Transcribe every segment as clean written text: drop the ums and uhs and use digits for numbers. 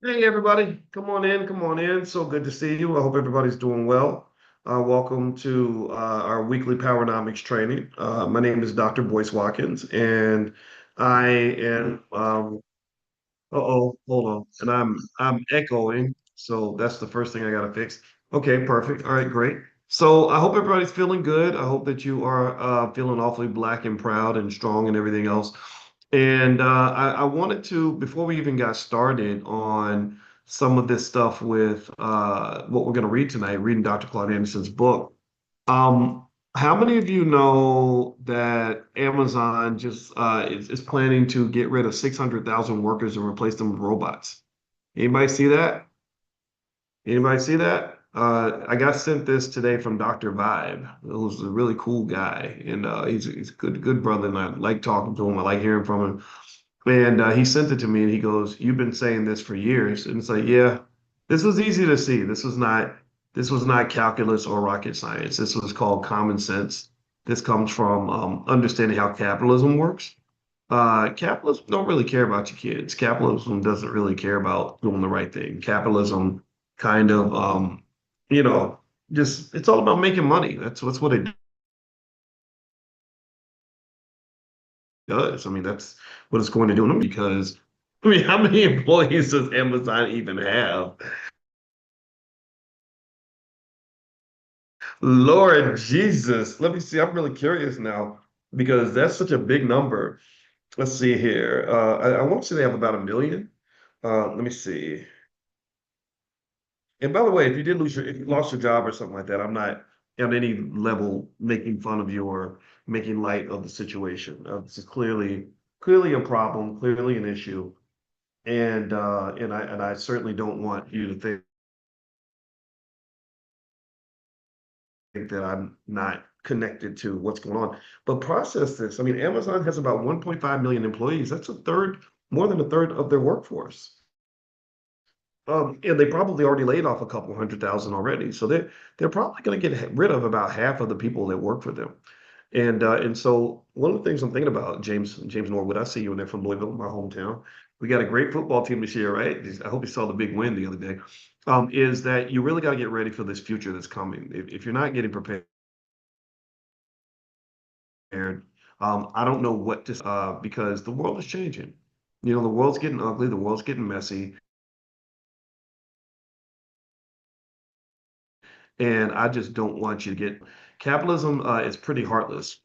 Hey everybody, come on in, come on in. So good to see you. I hope everybody's doing well. Welcome to our weekly Powernomics training. My name is Dr. Boyce Watkins, and I am uh-oh, hold on. And I'm echoing, so that's the first thing I gotta fix. Okay, perfect. All right, great. So I hope everybody's feeling good. I hope that you are feeling awfully black and proud and strong and everything else. And I wanted to, before we even got started on some of this stuff with what we're going to read tonight, reading Dr. Claude Anderson's book. Um, how many of you know that Amazon just is planning to get rid of 600,000 workers and replace them with robots? Anybody see that? Anybody see that? I got sent this today from Dr. Vibe, who's a really cool guy, and he's a good brother, and I like talking to him. I like hearing from him. And he sent it to me, and he goes, "You've been saying this for years." And it's like, yeah, this was easy to see. This was not calculus or rocket science. This was called common sense. This comes from understanding how capitalism works. Capitalism don't really care about your kids. Capitalism doesn't really care about doing the right thing. Capitalism kind of, you know, just it's all about making money. That's what it does. I mean, that's what it's going to do because I mean, how many employees does Amazon even have? Lord Jesus. Let me see. I'm really curious now because that's such a big number. Let's see here. I want to say they have about 1 million. Let me see. And by the way, if you lost your job or something like that, I'm not at any level making fun of you or making light of the situation. This is clearly a problem, clearly an issue, and I certainly don't want you to think that I'm not connected to what's going on. But process this. I mean, Amazon has about 1.5 million employees. That's a third, more than a third of their workforce. And they probably already laid off a couple 100,000 already. So they're probably going to get rid of about half of the people that work for them. And so one of the things I'm thinking about, James Norwood, I see you in there from Louisville, my hometown. We got a great football team this year, right? I hope you saw the big win the other day. Is that you really got to get ready for this future that's coming. If you're not getting prepared, I don't know what to because the world is changing. You know, the world's getting ugly, the world's getting messy, and I just don't want you to get capitalism is pretty heartless.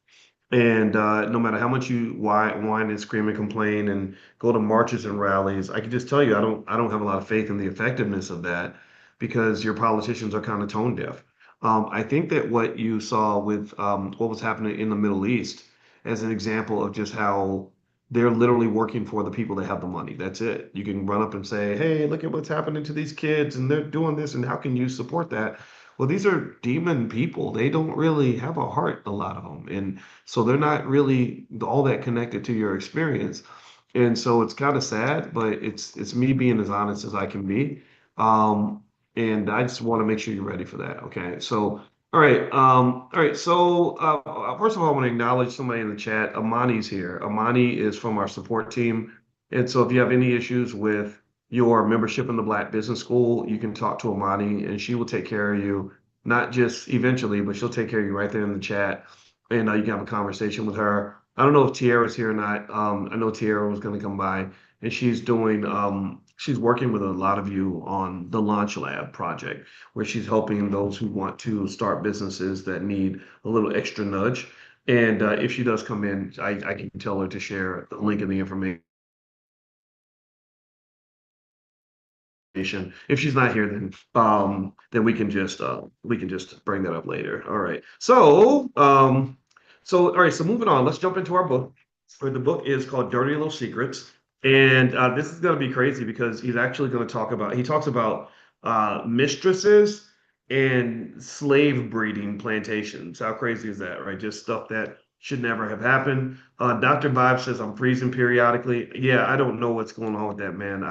And no matter how much you whine and scream and complain and go to marches and rallies, I can just tell you I don't have a lot of faith in the effectiveness of that because your politicians are kind of tone deaf. I think that what you saw with what was happening in the Middle East as an example of just how they're literally working for the people that have the money. That's it. You can run up and say, "Hey, look at what's happening to these kids, and they're doing this, and how can you support that?" Well, these are demon people. They don't really have a heart, a lot of them, and so they're not really all that connected to your experience. And so it's kind of sad, but it's me being as honest as I can be. Um, and I just want to make sure you're ready for that. Okay. So all right. So first of all, I want to acknowledge somebody in the chat. Amani's here. Amani is from our support team. And so if you have any issues with your membership in the Black Business School, you can talk to Amani and she will take care of you, not just eventually, but she'll take care of you right there in the chat and you can have a conversation with her. I don't know if Tiara's here or not. I know Tiara was going to come by, and she's working with a lot of you on the Launch Lab project, where she's helping those who want to start businesses that need a little extra nudge. And if she does come in, I can tell her to share the link and the information. If she's not here, then we can just bring that up later. All right. So all right. So moving on, let's jump into our book. Where the book is called Dirty Little Secrets, and this is going to be crazy because he's actually going to talk about. He talks about mistresses and slave breeding plantations. How crazy is that, right? Just stuff that should never have happened. Dr. Vibe says I'm freezing periodically. Yeah, I don't know what's going on with that, man.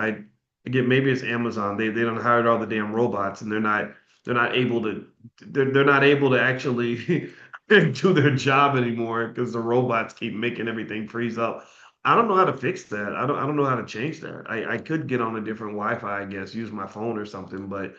Again, maybe it's Amazon. They don't hire all the damn robots, and they're not able to they're not able to actually do their job anymore because the robots keep making everything freeze up. I don't know how to fix that. I don't know how to change that. I could get on a different Wi-Fi, I guess, use my phone or something, but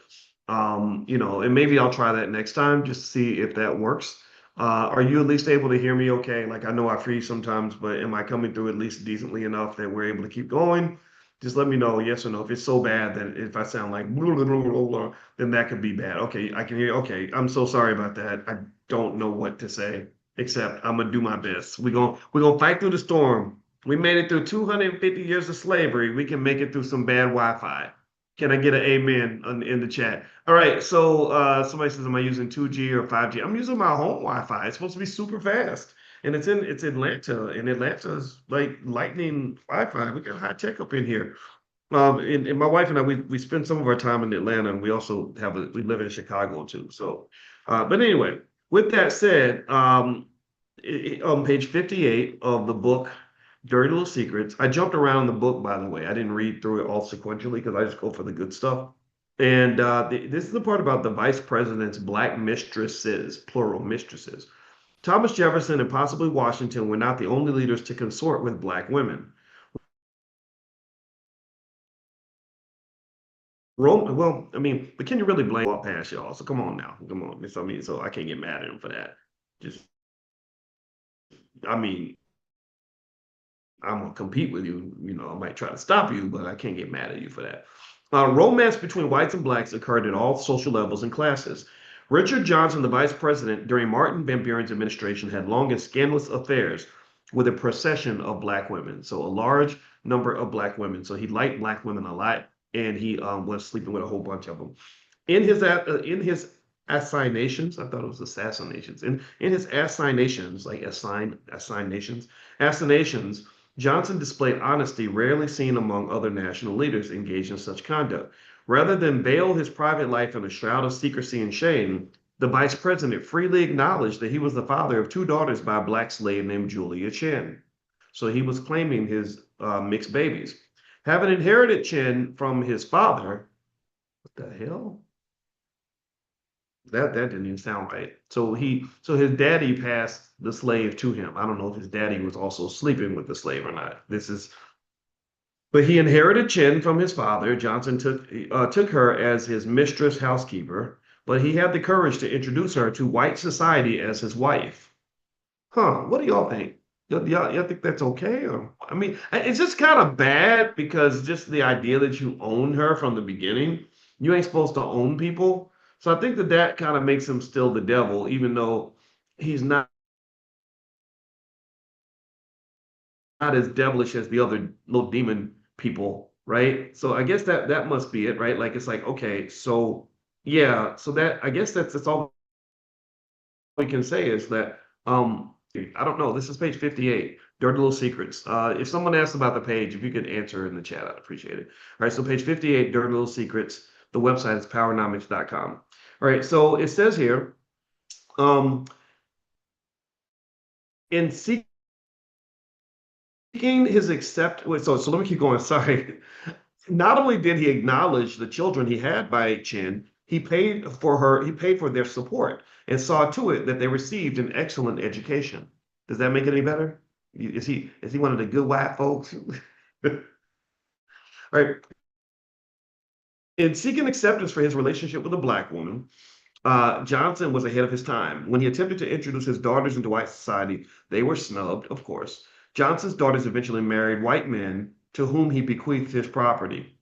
and maybe I'll try that next time just to see if that works. Are you at least able to hear me okay? Like I know I freeze sometimes, but am I coming through at least decently enough that we're able to keep going? Just let me know, yes or no. If it's so bad that if I sound like blah, blah, blah, blah, blah, then that could be bad. Okay, I can hear. Okay, I'm so sorry about that. I don't know what to say except I'm gonna do my best. We're gonna fight through the storm. We made it through 250 years of slavery. We can make it through some bad Wi-Fi. Can I get an amen in the chat? All right. So somebody says, "Am I using 2G or 5G?" I'm using my home Wi-Fi. It's supposed to be super fast, and it's Atlanta, and Atlanta's like lightning Wi-Fi. We got high tech up in here. And my wife and I, we spend some of our time in Atlanta, and we also we live in Chicago too. So, but anyway, with that said, on page 58 of the book, Dirty Little Secrets, I jumped around the book, by the way. I didn't read through it all sequentially because I just go for the good stuff. And this is the part about the vice president's black mistresses, plural mistresses. Thomas Jefferson and possibly Washington were not the only leaders to consort with black women. Rome, well, I mean, but can you really blame walk past y'all? So come on now, come on. So, I mean, so I can't get mad at him for that. Just, I mean, I'm gonna compete with you. You know, I might try to stop you, but I can't get mad at you for that. Romance between whites and blacks occurred at all social levels and classes. Richard Johnson, the vice president during Martin Van Buren's administration, had long and scandalous affairs with a procession of black women. So a large number of black women. So he liked black women a lot, and he was sleeping with a whole bunch of them. In his assignations, I thought it was assassinations. In his assignations, like assignations, Johnson displayed honesty rarely seen among other national leaders engaged in such conduct. Rather than veil his private life in a shroud of secrecy and shame, the vice president freely acknowledged that he was the father of two daughters by a black slave named Julia Chin. So he was claiming his mixed babies. Having inherited Chin from his father, what the hell? That didn't even sound right. So his daddy passed the slave to him. I don't know if his daddy was also sleeping with the slave or not. But he inherited Chin from his father. Johnson took her as his mistress housekeeper, but he had the courage to introduce her to white society as his wife. Huh? What do y'all think? Y'all think that's okay? Or I mean, it's just kind of bad because just the idea that you own her from the beginning, you ain't supposed to own people. So I think that kind of makes him still the devil, even though he's not as devilish as the other little demon people, right? So I guess that must be it, right? Like it's like, okay, so yeah, so that I guess that's all we can say is that I don't know. This is page 58, Dirty Little Secrets. If someone asks about the page, if you could answer in the chat, I'd appreciate it. All right, so page 58, Dirty Little Secrets. The website is powernomics.com. All right, so it says here, um, in seeking his accept, wait, so let me keep going. Sorry. Not only did he acknowledge the children he had by Chin, he paid for their support and saw to it that they received an excellent education. Does that make it any better? Is he one of the good white folks? All right. In seeking acceptance for his relationship with a black woman, Johnson was ahead of his time. When he attempted to introduce his daughters into white society, they were snubbed, of course. Johnson's daughters eventually married white men to whom he bequeathed his property.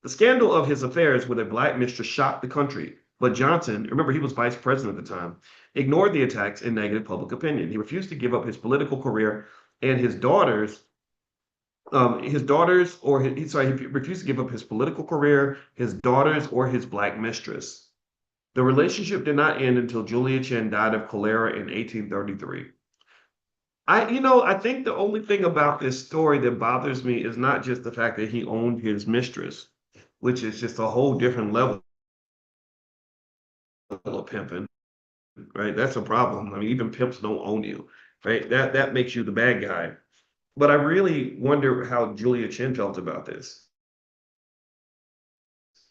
The scandal of his affairs with a black mistress shocked the country, but Johnson, remember he was vice president at the time, ignored the attacks in negative public opinion. He refused to give up his political career and he refused to give up his political career, his daughters, or his black mistress. The relationship did not end until Julia Chen died of cholera in 1833. I think the only thing about this story that bothers me is not just the fact that he owned his mistress, which is just a whole different level of pimping, right? That's a problem. I mean, even pimps don't own you, right? That makes you the bad guy. But I really wonder how Julia Chen felt about this,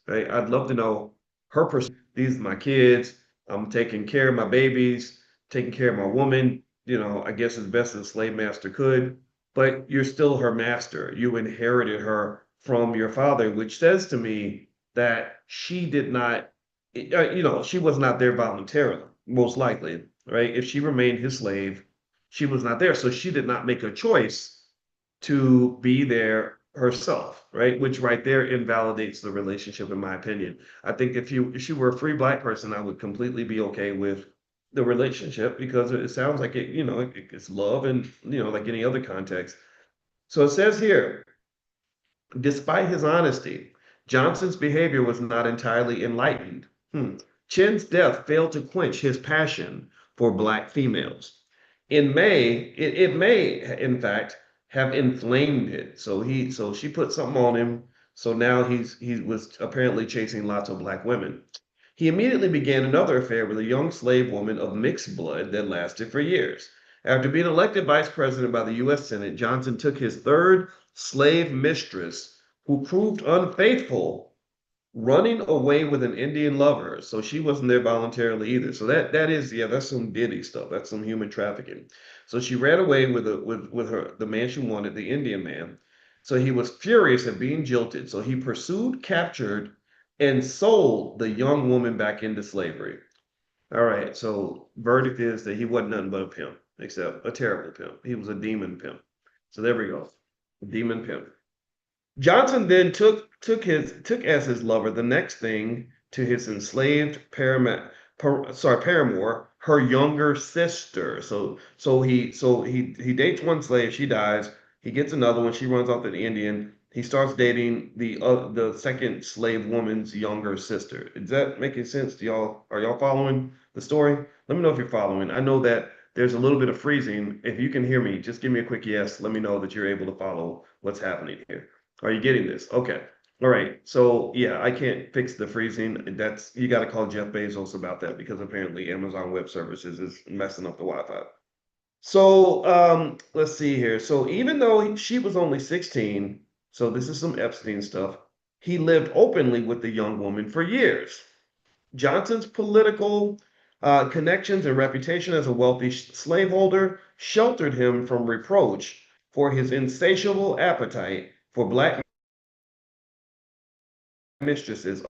right? I'd love to know her perspective. These are my kids. I'm taking care of my babies, taking care of my woman, I guess as best as a slave master could. but you're still her master. You inherited her from your father, which says to me that she did not, she was not there voluntarily, most likely, right? If she remained his slave, she was not there. So she did not make a choice to be there herself, right? Which right there invalidates the relationship, in my opinion. I think if she were a free black person, I would completely be okay with the relationship because it sounds like it's love and like any other context. So it says here, despite his honesty, Johnson's behavior was not entirely enlightened. Chin's death failed to quench his passion for black females. It may, in fact, have inflamed it. So she put something on him. So now he was apparently chasing lots of black women. He immediately began another affair with a young slave woman of mixed blood that lasted for years. After being elected vice president by the U.S. Senate, Johnson took his third slave mistress, who proved unfaithful, running away with an Indian lover. So she wasn't there voluntarily either. So that is, yeah, that's some Diddy stuff. That's some human trafficking. So she ran away with her the man she wanted, the Indian man. So he was furious at being jilted. So he pursued, captured, and sold the young woman back into slavery. All right. So verdict is that he wasn't nothing but a pimp, except a terrible pimp. He was a demon pimp. So there we go. Demon pimp. Johnson then took as his lover the next thing to his enslaved paramour, her younger sister. So he dates one slave, she dies. He gets another one, she runs off to the Indian. He starts dating the second slave woman's younger sister. Is that making sense to y'all? Are y'all following the story? Let me know if you're following. I know that there's a little bit of freezing. If you can hear me, just give me a quick yes. Let me know that you're able to follow what's happening here. Are you getting this? Okay. All right. So yeah, I can't fix the freezing. That's you got to call Jeff Bezos about that because apparently Amazon Web Services is messing up the Wi-Fi. So let's see here. So even though she was only 16, so this is some Epstein stuff, he lived openly with the young woman for years. Johnson's political connections and reputation as a wealthy slaveholder sheltered him from reproach for his insatiable appetite for black mistresses,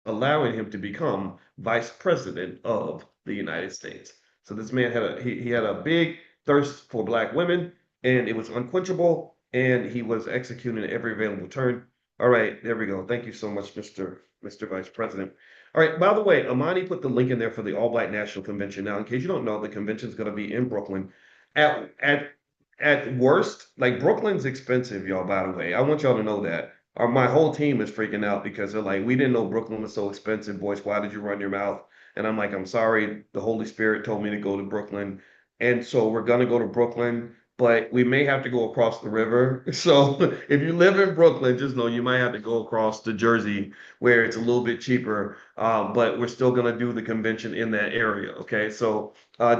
allowing him to become vice president of the United States. So this man had he had a big thirst for black women, and it was unquenchable, and he was executing at every available turn. All right, there we go. Thank you so much, Mr. Vice President. All right, by the way, Amani put the link in there for the All Black National Convention. Now, in case you don't know, the convention is going to be in Brooklyn. At at at worst, like Brooklyn's expensive, y'all, by the way. I want y'all to know that. My whole team is freaking out because they're like, we didn't know Brooklyn was so expensive, Boyce. Why did you run your mouth? And I'm like, I'm sorry. The Holy Spirit told me to go to Brooklyn. And so we're going to go to Brooklyn, but we may have to go across the river. So if you live in Brooklyn, just know you might have to go across to Jersey where it's a little bit cheaper. But we're still going to do the convention in that area. Okay. So I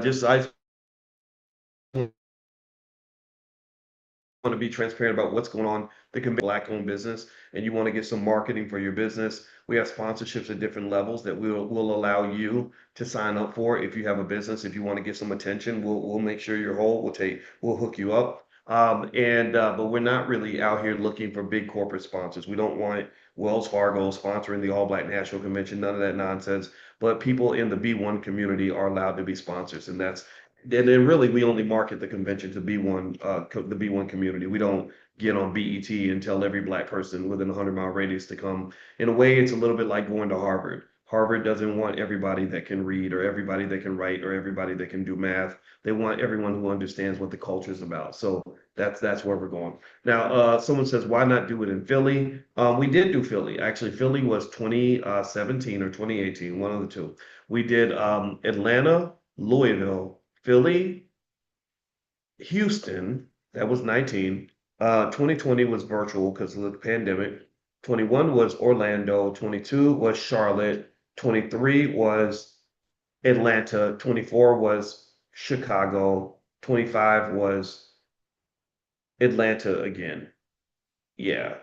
want to be transparent about what's going on. They can be black-owned business, and you want to get some marketing for your business. We have sponsorships at different levels that will allow you to sign up for if you have a business. If you want to get some attention, we'll make sure you're whole. We'll hook you up. But we're not really out here looking for big corporate sponsors. We don't want Wells Fargo sponsoring the All Black National Convention, none of that nonsense. But people in the B1 community are allowed to be sponsors, and then really we only market the convention to B1, the B1 community. We don't get on BET and tell every black person within a 100-mile radius to come. In a way, it's a little bit like going to Harvard. Harvard doesn't want everybody that can read or everybody that can write or everybody that can do math. They want everyone who understands what the culture is about. So that's where we're going. Now, someone says, why not do it in Philly? We did do Philly. Actually, Philly was 2017 or 2018, one of the two. We did Atlanta, Louisville, Philly, Houston, that was 19. 2020 was virtual because of the pandemic. 21 was Orlando. 22 was Charlotte. 23 was Atlanta. 24 was Chicago. 25 was Atlanta again. Yeah,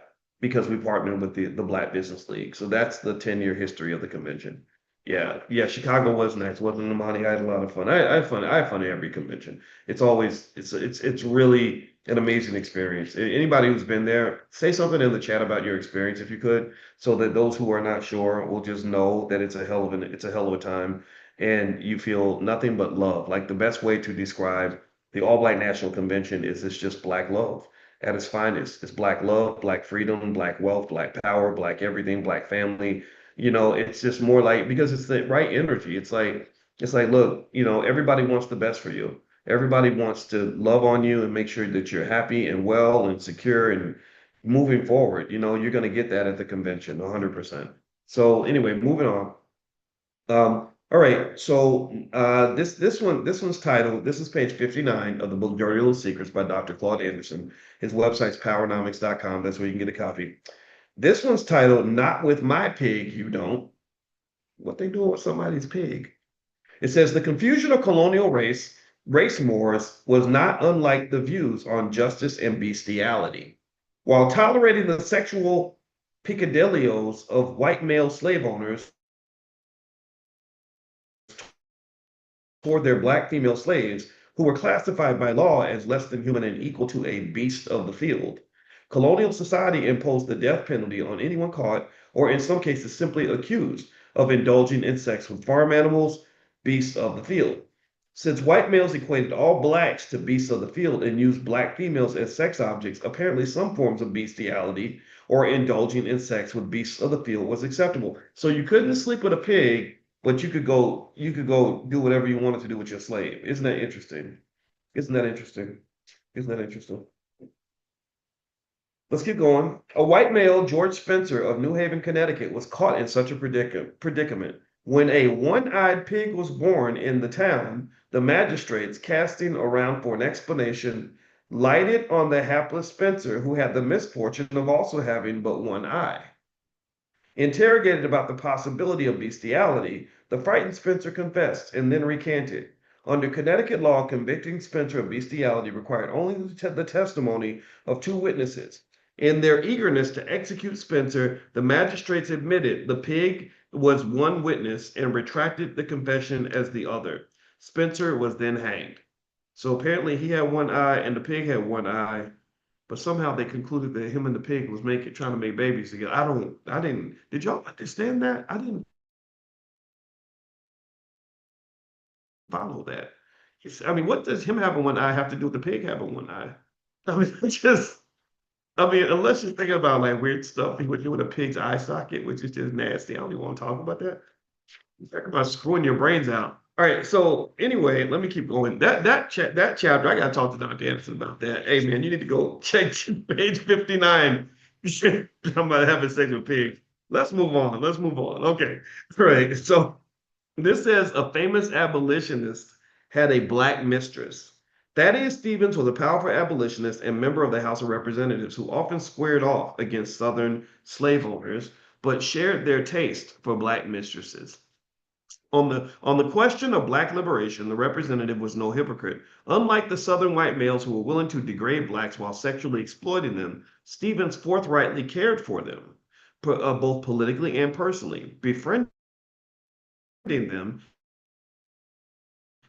because we partnered with the Black Business League. So that's the 10-year history of the convention. Yeah. Chicago was nice. Wasn't the money? I had a lot of fun. I had fun. I had fun at every convention. It's always it's really an amazing experience. Anybody who's been there, say something in the chat about your experience if you could, so that those who are not sure will just know that it's a hell of a time, and you feel nothing but love. Like the best way to describe the All Black National Convention is it's just black love at its finest. It's black love, black freedom, black wealth, black power, black everything, black family. It's just more like because it's the right energy. It's like, look, everybody wants the best for you. Everybody wants to love on you and make sure that you're happy and well and secure and moving forward. You're going to get that at the convention, 100%. So anyway, moving on. All right. So this one's titled. This is page 59 of the book Dirty Little Secrets by Dr. Claude Anderson. His website's powernomics.com. That's where you can get a copy. This one's titled "Not With My Pig, You Don't." What they doing with somebody's pig? It says the confusion of colonial race wars was not unlike the views on justice and bestiality. While tolerating the sexual peccadilloes of white male slave owners toward their black female slaves, who were classified by law as less than human and equal to a beast of the field. Colonial society imposed the death penalty on anyone caught, or in some cases simply accused, of indulging in sex with farm animals, beasts of the field. Since white males equated all blacks to beasts of the field and used black females as sex objects, apparently some forms of bestiality or indulging in sex with beasts of the field was acceptable. So you couldn't sleep with a pig, but you could go do whatever you wanted to do with your slave. Isn't that interesting? Isn't that interesting? Isn't that interesting? Let's keep going. A white male, George Spencer of New Haven, Connecticut, was caught in such a predicament. When a one-eyed pig was born in the town, the magistrates, casting around for an explanation, lighted on the hapless Spencer, who had the misfortune of also having but one eye. Interrogated about the possibility of bestiality, the frightened Spencer confessed and then recanted. Under Connecticut law, convicting Spencer of bestiality required only the testimony of two witnesses. In their eagerness to execute Spencer, the magistrates admitted the pig was one witness and retracted the confession as the other. Spencer was then hanged. So apparently he had one eye and the pig had one eye, but somehow they concluded that him and the pig was trying to make babies together. I didn't, did y'all understand that? I didn't follow that. I mean, what does him having one eye have to do with the pig having one eye? I mean, unless you're thinking about like weird stuff he would do with a pig's eye socket, which is just nasty. I don't even want to talk about that. Talk about screwing your brains out. All right. So anyway, let me keep going. That chapter, I gotta talk to Dr. Anderson about that. Hey man, you need to go check page 59. I'm about having sex with pigs. Let's move on. Let's move on. Okay. All right. So this says a famous abolitionist had a black mistress. Thaddeus Stevens was a powerful abolitionist and member of the House of Representatives who often squared off against Southern slave owners, but shared their taste for black mistresses. On the question of black liberation, the representative was no hypocrite. Unlike the Southern white males who were willing to degrade blacks while sexually exploiting them, Stevens forthrightly cared for them, both politically and personally. Befriending them,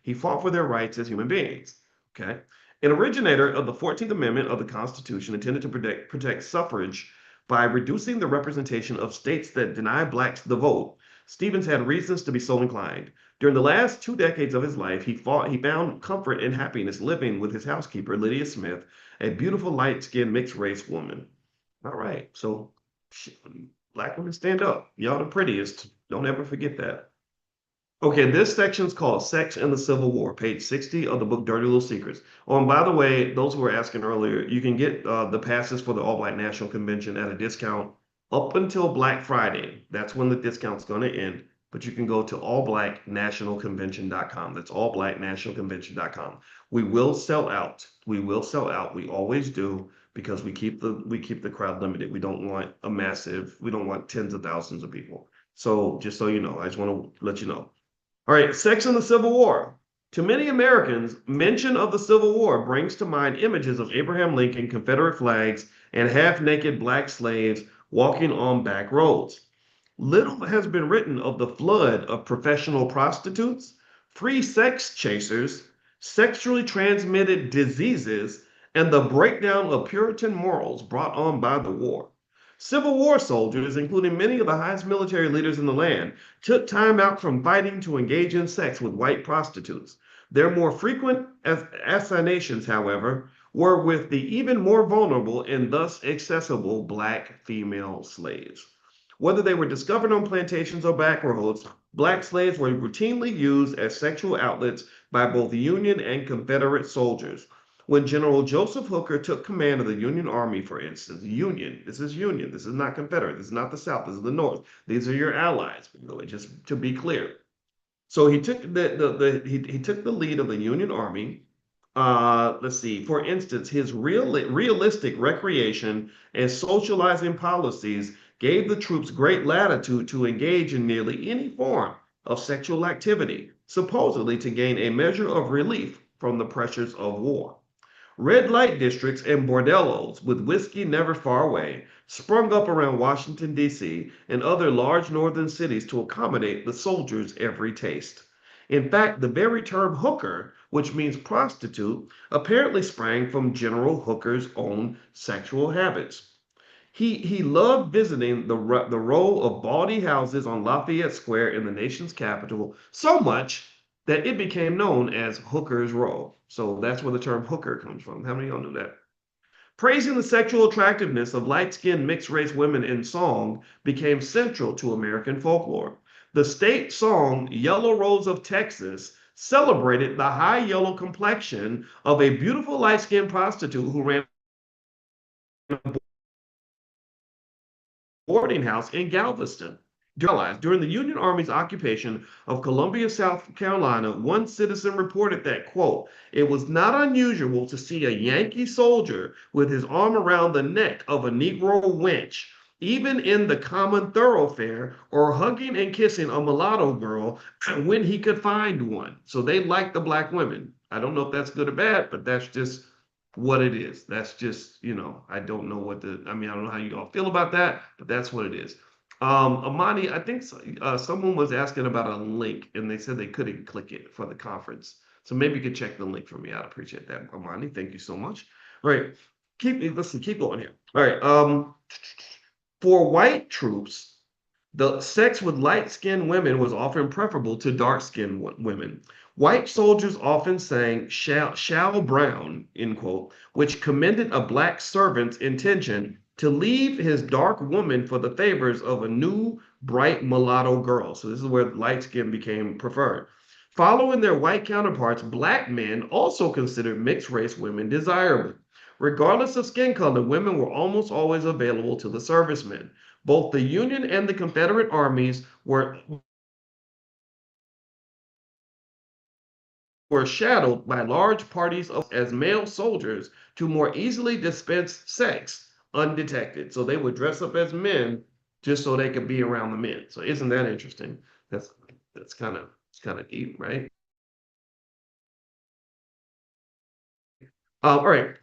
he fought for their rights as human beings. Okay. An originator of the 14th Amendment of the Constitution intended to protect suffrage by reducing the representation of states that deny blacks the vote. Stevens had reasons to be so inclined. During the last 2 decades of his life, he found comfort and happiness living with his housekeeper, Lydia Smith, a beautiful light-skinned mixed race woman. All right, so black women stand up. Y'all the prettiest. Don't ever forget that. Okay, this section is called Sex and the Civil War, page 60 of the book Dirty Little Secrets. Oh, and by the way, those who were asking earlier, you can get the passes for the All Black National Convention at a discount up until Black Friday. That's when the discount's going to end. But you can go to allblacknationalconvention.com. That's allblacknationalconvention.com. We will sell out. We will sell out. We always do because we keep the crowd limited. We don't want we don't want tens of thousands of people. So just so you know, I just want to let you know. All right, sex and the Civil War. To many Americans, mention of the Civil War brings to mind images of Abraham Lincoln, Confederate flags, and half-naked black slaves walking on back roads. Little has been written of the flood of professional prostitutes, free sex chasers, sexually transmitted diseases, and the breakdown of Puritan morals brought on by the war. Civil War soldiers, including many of the highest military leaders in the land, took time out from fighting to engage in sex with white prostitutes. Their more frequent assassinations, however, were with the even more vulnerable and thus accessible black female slaves. Whether they were discovered on plantations or back roads, black slaves were routinely used as sexual outlets by both Union and Confederate soldiers. When General Joseph Hooker took command of the Union Army, for instance, Union, this is not Confederate, this is not the South, this is the North. These are your allies, just to be clear. So he took he took the lead of the Union Army. Let's see. For instance, his realistic recreation and socializing policies gave the troops great latitude to engage in nearly any form of sexual activity, supposedly to gain a measure of relief from the pressures of war. Red light districts and bordellos, with whiskey never far away, sprung up around Washington, D.C., and other large northern cities to accommodate the soldiers' every taste. In fact, the very term hooker, which means prostitute, apparently sprang from General Hooker's own sexual habits. He loved visiting the row of bawdy houses on Lafayette Square in the nation's capital so much that it became known as Hooker's Row. So that's where the term hooker comes from. How many of y'all knew that? Praising the sexual attractiveness of light-skinned mixed-race women in song became central to American folklore. The state song Yellow Rose of Texas celebrated the high yellow complexion of a beautiful light-skinned prostitute who ran boarding house in Galveston. During the Union Army's occupation of Columbia, South Carolina, one citizen reported that, quote, it was not unusual to see a Yankee soldier with his arm around the neck of a Negro wench, even in the common thoroughfare, or hugging and kissing a mulatto girl when he could find one. So they like the black women. I don't know if that's good or bad, but that's just what it is. That's just, I don't know I don't know how you all feel about that, but that's what it is. Amani, I think someone was asking about a link and they said they couldn't click it for the conference. So maybe you could check the link for me. I'd appreciate that, Amani. Thank you so much. All right. Keep going here. All right. For white troops, the sex with light-skinned women was often preferable to dark-skinned women. White soldiers often sang shall brown, end quote, which commended a black servant's intention to leave his dark woman for the favors of a new, bright mulatto girl. So this is where light skin became preferred. Following their white counterparts, black men also considered mixed race women desirable. Regardless of skin color, women were almost always available to the servicemen. Both the Union and the Confederate armies were shadowed by large parties as male soldiers to more easily dispense sex undetected. So they would dress up as men just so they could be around the men. So isn't that interesting? That's kind of deep, right? All right.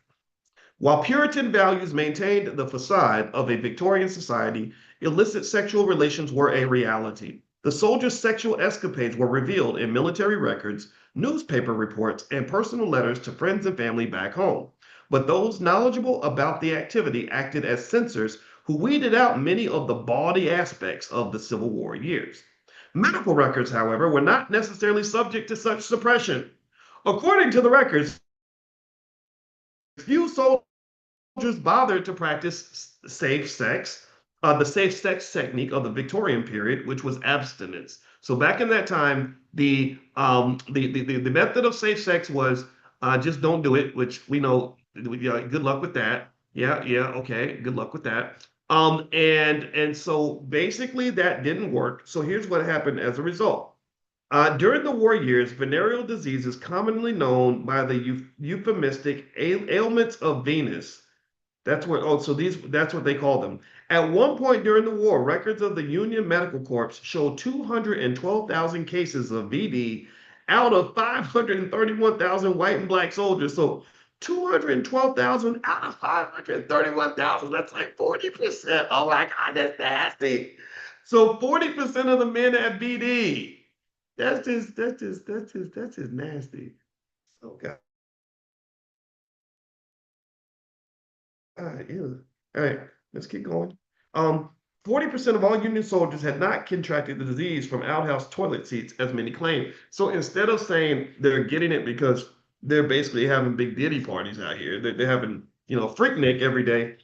While Puritan values maintained the facade of a Victorian society, illicit sexual relations were a reality. The soldiers' sexual escapades were revealed in military records, newspaper reports, and personal letters to friends and family back home. But those knowledgeable about the activity acted as censors who weeded out many of the bawdy aspects of the Civil War years. Medical records, however, were not necessarily subject to such suppression. According to the records, few soldiers bothered to practice safe sex, the safe sex technique of the Victorian period, which was abstinence. So back in that time, the method of safe sex was just don't do it, which we know. Yeah, good luck with that. Yeah, yeah, okay, good luck with that. And so basically that didn't work. So here's what happened as a result. During the war years, venereal diseases, commonly known by the euphemistic ailments of Venus, that's what they call them. At one point during the war, records of the Union Medical Corps showed 212,000 cases of VD out of 531,000 white and black soldiers. So 212,000 out of 531,000. That's like 40%. Oh my God, that's nasty. So 40% of the men have BD. That's just nasty. Oh God. Ew. All right, let's keep going. Um, 40% of all Union soldiers had not contracted the disease from outhouse toilet seats, as many claim. So instead of saying they're getting it because they're basically having big ditty parties out here, they're having, Freaknik every day.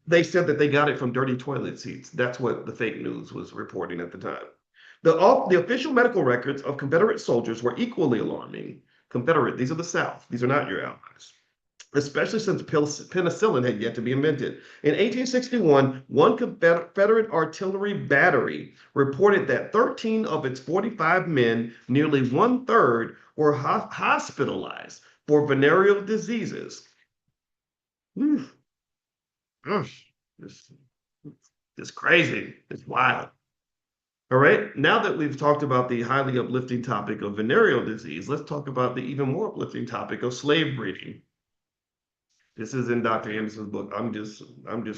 They said that they got it from dirty toilet seats. That's what the fake news was reporting at the time. The official medical records of Confederate soldiers were equally alarming. Confederate, these are the South. These are not your allies, especially since penicillin had yet to be invented. In 1861, one Confederate artillery battery reported that 13 of its 45 men, nearly one-third, were hospitalized for venereal diseases. It's, it's crazy. It's wild. All right. Now that we've talked about the highly uplifting topic of venereal disease, let's talk about the even more uplifting topic of slave breeding. This is in Dr. Anderson's book. I'm just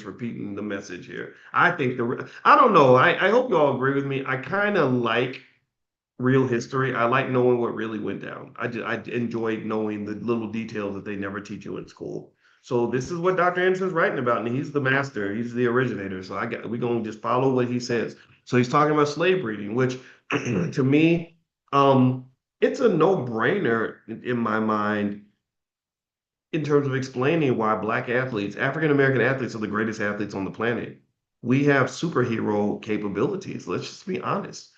repeating the message here. I don't know. I hope you all agree with me. I kind of like real history. I like knowing what really went down. I enjoy knowing the little details that they never teach you in school. So this is what Dr. Anderson's writing about, and he's the master. He's the originator. So we're gonna just follow what he says. So he's talking about slave breeding, which to me, um, it's a no-brainer in my mind in terms of explaining why Black athletes, African American athletes, are the greatest athletes on the planet. We have superhero capabilities. Let's just be honest.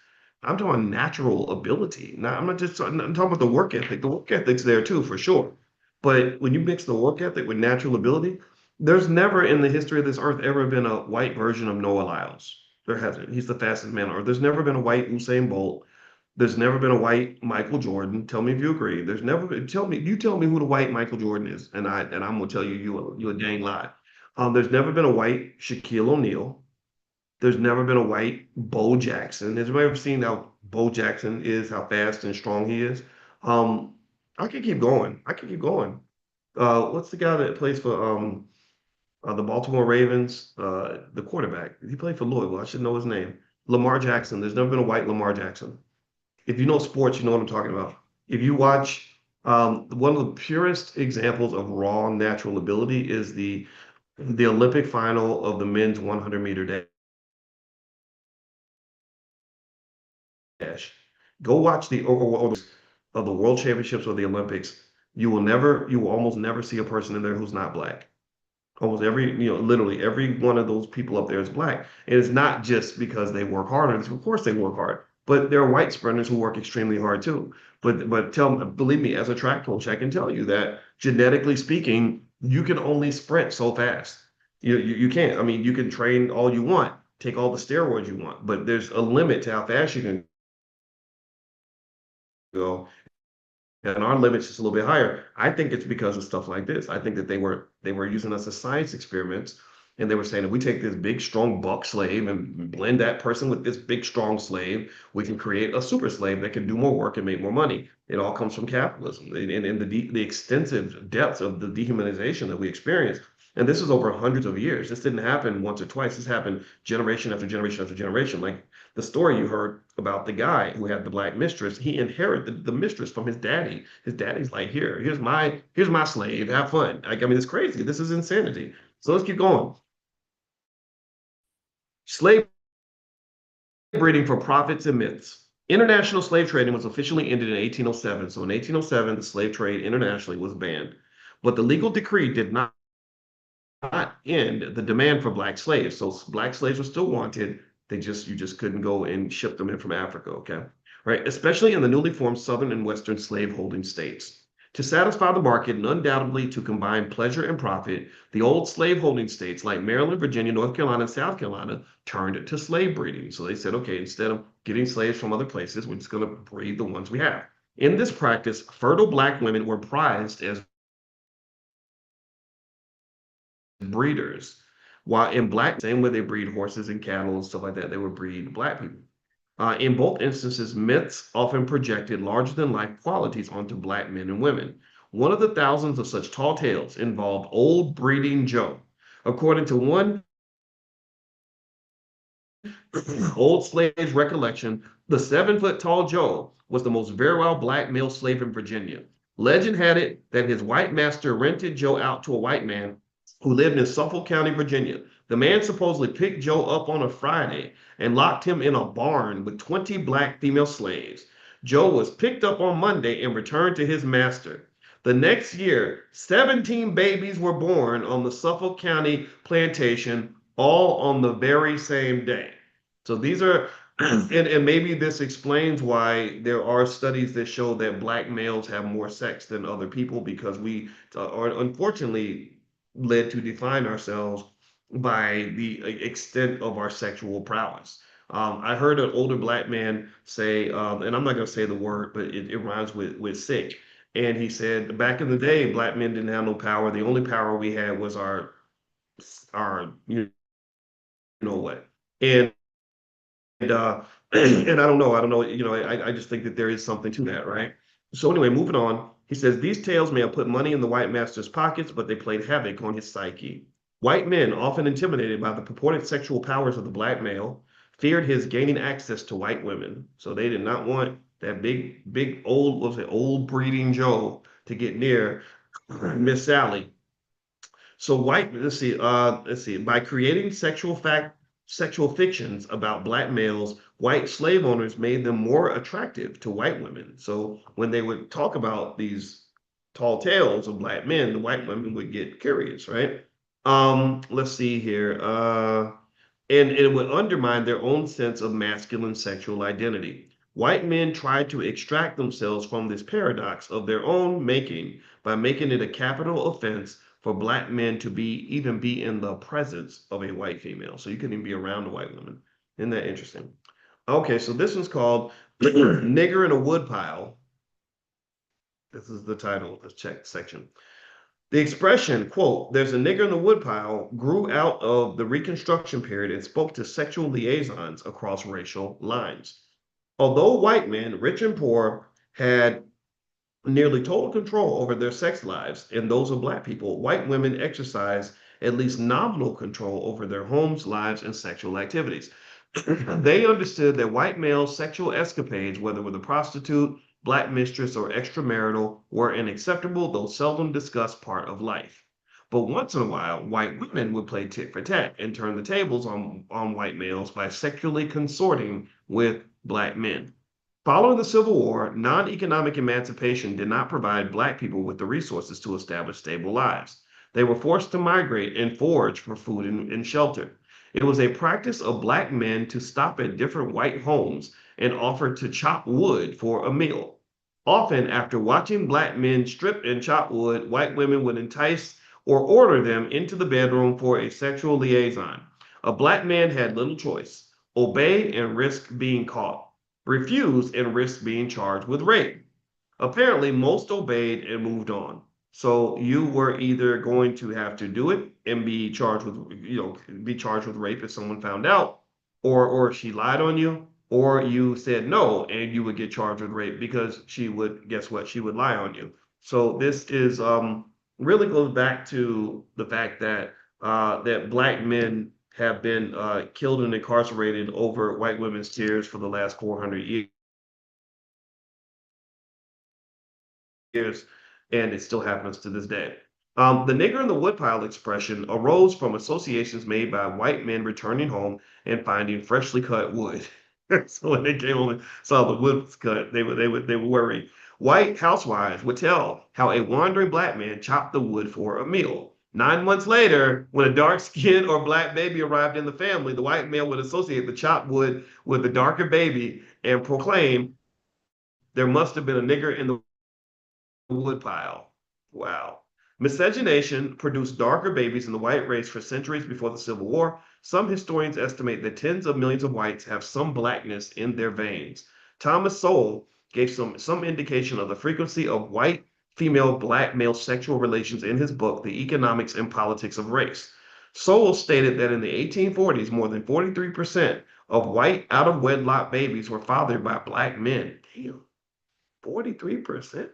I'm talking natural ability. Now, I'm talking about the work ethic. The work ethic's there too, for sure. But when you mix the work ethic with natural ability, there's never in the history of this earth ever been a white version of Noah Lyles. There hasn't. He's the fastest man on earth. There's never been a white Usain Bolt. There's never been a white Michael Jordan. Tell me if you agree. There's never been, tell me who the white Michael Jordan is, and I'm gonna tell you you a dang lie. There's never been a white Shaquille O'Neal. There's never been a white Bo Jackson. Has anybody ever seen how Bo Jackson is, how fast and strong he is? Um, I can keep going. I can keep going. What's the guy that plays for the Baltimore Ravens? The quarterback. He played for Louisville. I should know his name. Lamar Jackson. There's never been a white Lamar Jackson. If you know sports, you know what I'm talking about. If you watch, one of the purest examples of raw natural ability is the Olympic final of the men's 100-meter dash. Go watch of the World Championships or the Olympics. You will almost never see a person in there who's not black. Almost every, literally every one of those people up there is black. And it's not just because they work harder. Of course they work hard, but there are white sprinters who work extremely hard too. But believe me, as a track coach, I can tell you that genetically speaking, you can only sprint so fast. You can't. I mean, you can train all you want, take all the steroids you want, but there's a limit to how fast you can go, and our limit's just a little bit higher. I think it's because of stuff like this. I think that they were using us as science experiments, and they were saying if we take this big strong buck slave and blend that person with this big strong slave, we can create a super slave that can do more work and make more money. It all comes from capitalism and the extensive depths of the dehumanization that we experience. And this is over hundreds of years. This didn't happen once or twice. This happened generation after generation after generation. Like the story you heard about the guy who had the black mistress, he inherited the mistress from his daddy. His daddy's like, here's my slave, have fun. Like, I mean, it's crazy. This is insanity. So let's keep going. Slave breeding for profits and myths. International slave trading was officially ended in 1807. So in 1807, the slave trade internationally was banned. But the legal decree did not end the demand for black slaves. So black slaves were still wanted. You just couldn't go and ship them in from Africa, okay? Right? Especially in the newly formed southern and western slaveholding states. To satisfy the market and undoubtedly to combine pleasure and profit, the old slaveholding states like Maryland, Virginia, North Carolina, and South Carolina turned to slave breeding. So they said, okay, instead of getting slaves from other places, we're just going to breed the ones we have. In this practice, fertile black women were prized as breeders. While in black, same way they breed horses and cattle and stuff like that, they would breed black people. In both instances, myths often projected larger than life qualities onto black men and women. One of the thousands of such tall tales involved Old Breeding Joe. According to one Old slaves' recollection, the 7 foot tall Joe was the most virile black male slave in Virginia. Legend had it that his white master rented Joe out to a white man who lived in Suffolk County, Virginia. The man supposedly picked Joe up on a Friday and locked him in a barn with 20 black female slaves. Joe was picked up on Monday and returned to his master. The next year, 17 babies were born on the Suffolk County plantation, all on the very same day. So these are, and maybe this explains why there are studies that show that black males have more sex than other people because we are unfortunately led to define ourselves by the extent of our sexual prowess. I heard an older black man say, and I'm not going to say the word, but it rhymes with sick. And he said, back in the day, black men didn't have no power. The only power we had was our you know what. And and I don't know, I just think that there is something to that, right? So anyway, moving on, he says these tales may have put money in the white master's pockets, but they played havoc on his psyche. White men, often intimidated by the purported sexual powers of the black male, feared his gaining access to white women. So they did not want that big old, what was it, old breeding Joe to get near Miss Sally. So let's see, by creating sexual fictions about black males, white slave owners made them more attractive to white women. So when they would talk about these tall tales of black men, the white women would get curious, right? Let's see here. And it would undermine their own sense of masculine sexual identity. White men tried to extract themselves from this paradox of their own making by making it a capital offense for black men to be in the presence of a white female. So you couldn't even be around a white woman. Isn't that interesting? Okay, so this one's called Nigger in a Woodpile. This is the title of this check section. The expression, quote, there's a nigger in the woodpile, grew out of the Reconstruction period and spoke to sexual liaisons across racial lines. Although white men, rich and poor, had nearly total control over their sex lives and those of black people, white women exercised at least nominal control over their homes, lives, and sexual activities. They understood that white male sexual escapades, whether with a prostitute, black mistress, or extramarital, were an acceptable, though seldom discussed, part of life. But once in a while, white women would play tit for tat and turn the tables on white males by sexually consorting with black men. Following the Civil War, non-economic emancipation did not provide black people with the resources to establish stable lives. They were forced to migrate and forage for food and shelter. It was a practice of black men to stop at different white homes and offer to chop wood for a meal. Often, after watching black men strip and chop wood, white women would entice or order them into the bedroom for a sexual liaison. A black man had little choice: obey and risk being caught, refused and risked being charged with rape. Apparently, most obeyed and moved on. So you were either going to have to do it and be charged with, be charged with rape if someone found out, or she lied on you, or you said no and you would get charged with rape because she would, guess what, she would lie on you. So this is really goes back to the fact that that black men have been killed and incarcerated over white women's tears for the last 400 years, and it still happens to this day. The nigger in the woodpile expression arose from associations made by white men returning home and finding freshly cut wood. So when they came home and saw the wood was cut, they would worry. White housewives would tell how a wandering black man chopped the wood for a meal. 9 months later, when a dark skinned or black baby arrived in the family, the white male would associate the chopped wood with the darker baby and proclaim there must have been a nigger in the woodpile. Wow. Miscegenation produced darker babies in the white race for centuries before the Civil War. Some historians estimate that tens of millions of whites have some blackness in their veins. Thomas Sowell gave some indication of the frequency of white female black male sexual relations in his book, The Economics and Politics of Race. Sowell stated that in the 1840s, more than 43% of white out of wedlock babies were fathered by black men. Damn, 43%?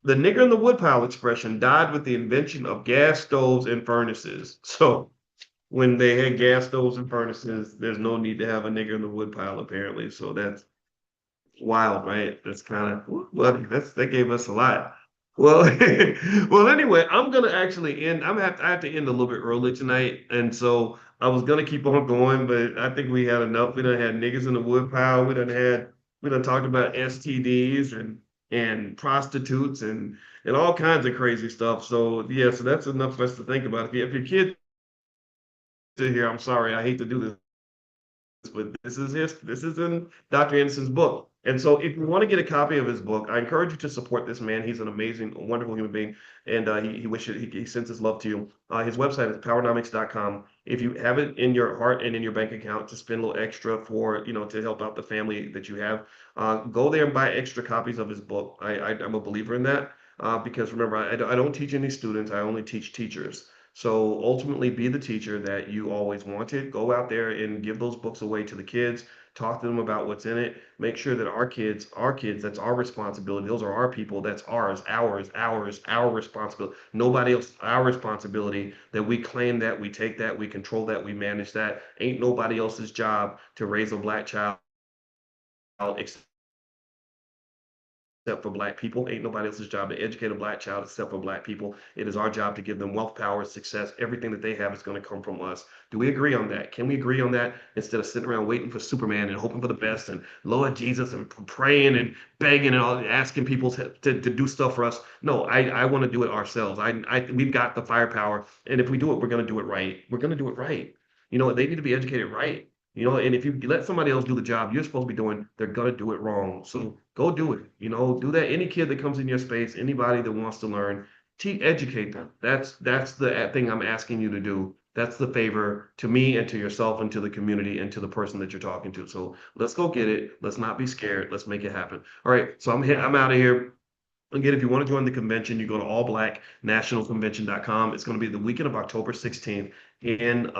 The nigger in the woodpile expression died with the invention of gas stoves and furnaces. So when they had gas stoves and furnaces, there's no need to have a nigger in the wood pile, apparently. So that's wild, right? That's kind of well, that gave us a lot. Well, well, anyway, I'm gonna actually end. I have to end a little bit early tonight, and so I was gonna keep on going, but I think we had enough. We done had niggas in the wood pile. We done talked about STDs and prostitutes and all kinds of crazy stuff. So yeah, so that's enough for us to think about. If your kids are here, I'm sorry, I hate to do this, but this is in Dr. Anderson's book. And so if you want to get a copy of his book, I encourage you to support this man. He's an amazing, wonderful human being. And he wishes he sends his love to you. His website is powernomics.com. If you have it in your heart and in your bank account to spend a little extra for, to help out the family that you have, go there and buy extra copies of his book. I'm a believer in that because remember, I don't teach any students, I only teach teachers. So ultimately, be the teacher that you always wanted. Go out there and give those books away to the kids. Talk to them about what's in it. Make sure that our kids, that's our responsibility. Those are our people. That's our responsibility. Nobody else, our responsibility that we claim that, we take that, we control that, we manage that. Ain't nobody else's job to raise a black child except for black people. Ain't nobody else's job to educate a black child except for black people. It is our job to give them wealth, power, success. Everything that they have is going to come from us. Do we agree on that? Can we agree on that instead of sitting around waiting for Superman and hoping for the best and Lord Jesus and praying and begging and all, asking people to do stuff for us? No, I want to do it ourselves. We've got the firepower, and if we do it, we're going to do it right. We're going to do it right. They need to be educated right. And if you let somebody else do the job you're supposed to be doing, they're gonna do it wrong. So go do it. Do that. Any kid that comes in your space, anybody that wants to learn, educate them. That's the thing I'm asking you to do. That's the favor to me and to yourself and to the community and to the person that you're talking to. So let's go get it. Let's not be scared. Let's make it happen. All right. So I'm out of here. Again, if you want to join the convention, you go to allblacknationalconvention.com. It's going to be the weekend of October 16th in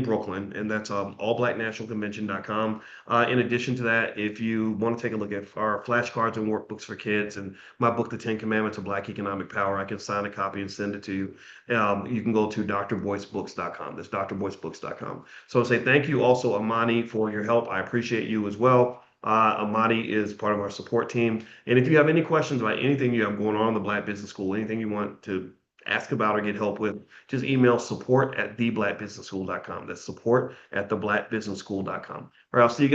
Brooklyn, and that's allblacknationalconvention.com. In addition to that, if you want to take a look at our flashcards and workbooks for kids and my book, The 10 Commandments of Black Economic Power, I can sign a copy and send it to you. You can go to drboycebooks.com. That's drboycebooks.com. So I say thank you also, Amani, for your help. I appreciate you as well. Amani is part of our support team. And if you have any questions about anything you have going on in the Black Business School, anything you want to ask about or get help with, just email support@theblackbusinessschool.com. That's support@theblackbusinessschool.com. All right, I'll see you guys.